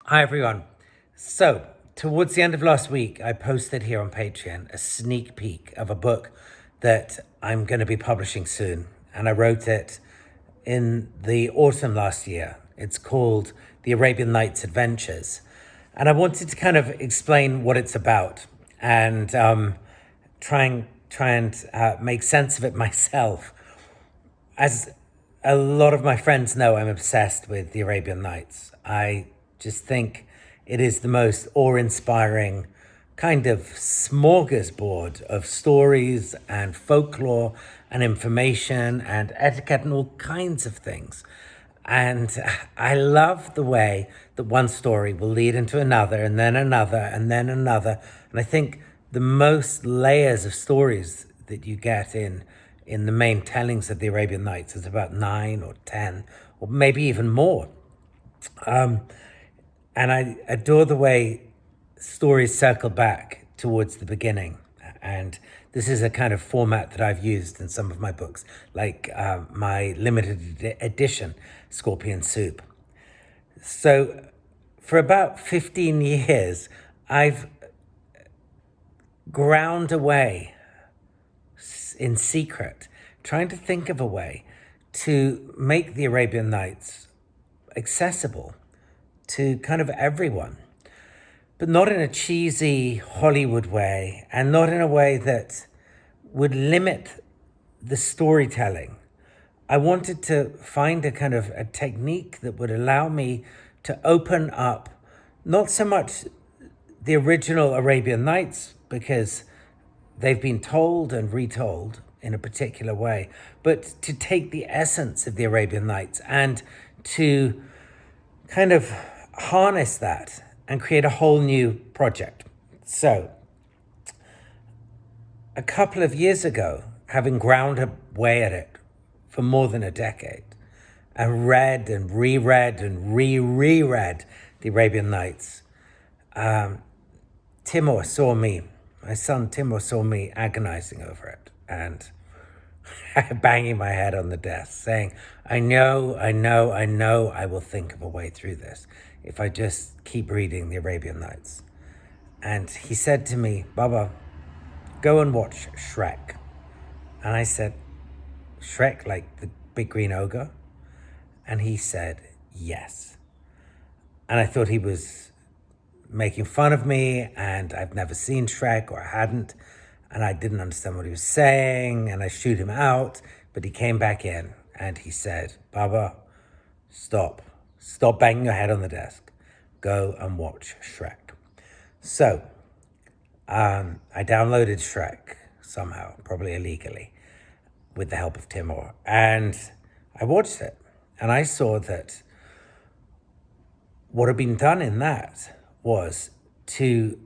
Hi, everyone. So, towards the end of last week, I posted here on Patreon a sneak peek of a book that I'm going to be publishing soon. And I wrote it in the autumn last year. It's called The Arabian Nights Adventures. And I wanted to kind of explain what it's about and try and make sense of it myself. As a lot of my friends know, I'm obsessed with the Arabian Nights. I just think it is the most awe-inspiring kind of smorgasbord of stories and folklore and information and etiquette and all kinds of things. And I love the way that one story will lead into another and then another and then another. And I think the most layers of stories that you get in the main tellings of the Arabian Nights is about 9 or 10 or maybe even more. And I adore the way stories circle back towards the beginning. And this is a kind of format that I've used in some of my books, like my limited edition, Scorpion Soup. So for about 15 years, I've ground away in secret, trying to think of a way to make the Arabian Nights accessible to kind of everyone, but not in a cheesy Hollywood way and not in a way that would limit the storytelling. I wanted to find a kind of a technique that would allow me to open up not so much the original Arabian Nights, because they've been told and retold in a particular way, but to take the essence of the Arabian Nights and to kind of harness that and create a whole new project. So, a couple of years ago, having ground away at it for more than a decade, and read and reread and reread the Arabian Nights, Timur saw me, my son Timur saw me agonizing over it and banging my head on the desk, saying, I know, I will think of a way through this if I just keep reading the Arabian Nights. And he said to me, Baba, go and watch Shrek. And I said, Shrek, like the big green ogre? And he said, yes. And I thought he was making fun of me, and I've never seen Shrek, or I hadn't, and I didn't understand what he was saying, and I shooed him out, but he came back in and he said, Baba, stop banging your head on the desk, go and watch Shrek. So I downloaded Shrek somehow, probably illegally, with the help of Timur, and I watched it, and I saw that what had been done in that was to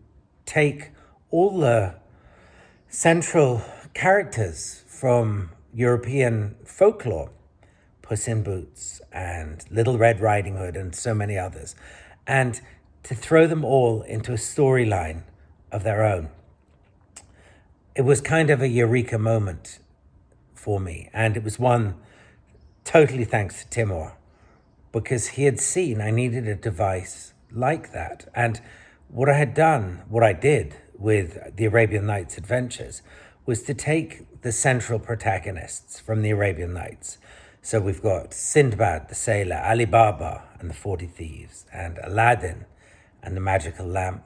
take all the central characters from European folklore, Puss in Boots and Little Red Riding Hood and so many others, and to throw them all into a storyline of their own. It was kind of a eureka moment for me, and it was one totally thanks to Timur, because he had seen I needed a device like that. And what I did with the Arabian Nights Adventures was to take the central protagonists from the Arabian Nights. So we've got Sindbad the sailor, Ali Baba and the 40 Thieves, and Aladdin and the magical lamp,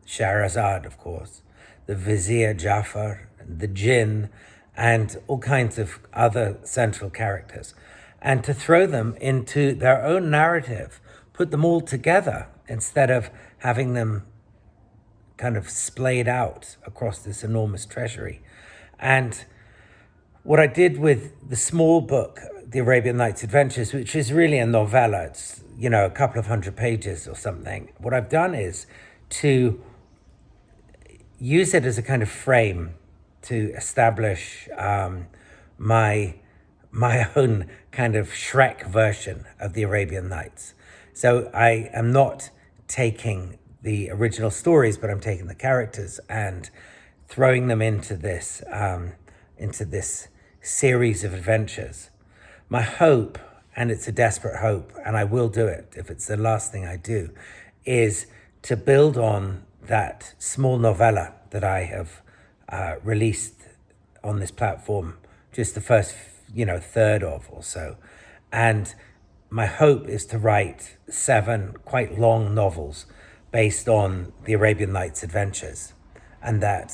Shahrazad, of course, the Vizier Jafar, the Jinn, and all kinds of other central characters, and to throw them into their own narrative, put them all together instead of having them kind of splayed out across this enormous treasury. And what I did with the small book, The Arabian Nights Adventures, which is really a novella, it's, a couple of 100 pages or something, what I've done is to use it as a kind of frame to establish my own kind of Shrek version of the Arabian Nights. So I am not taking the original stories, but I'm taking the characters and throwing them into this series of adventures. My hope, and it's a desperate hope, and I will do it if it's the last thing I do, is to build on that small novella that I have released on this platform, just the first, third of or so. And my hope is to write 7 quite long novels based on the Arabian Nights adventures, and that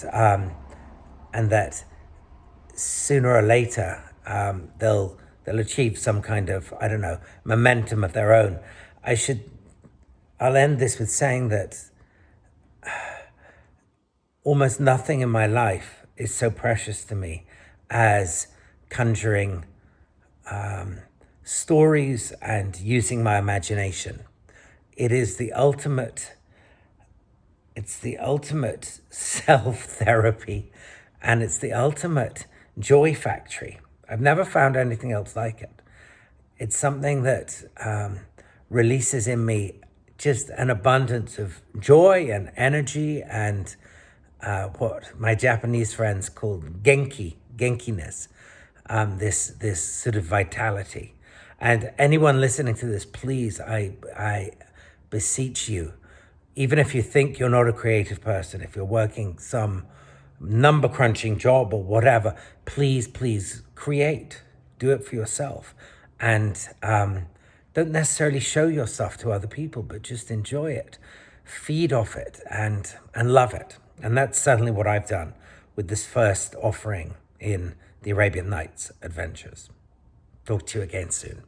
sooner or later they'll achieve some kind of, I don't know, momentum of their own. I'll end this with saying that almost nothing in my life is so precious to me as conjuring stories and using my imagination. It's the ultimate self-therapy, and it's the ultimate joy factory. I've never found anything else like it. It's something that releases in me just an abundance of joy and energy and what my Japanese friends call genkiness, this sort of vitality. And anyone listening to this, please, I beseech you, even if you think you're not a creative person, if you're working some number crunching job or whatever, please create. Do it for yourself. And don't necessarily show your stuff to other people, but just enjoy it, feed off it, and love it. And that's certainly what I've done with this first offering in the Arabian Nights adventures. Talk to you again soon.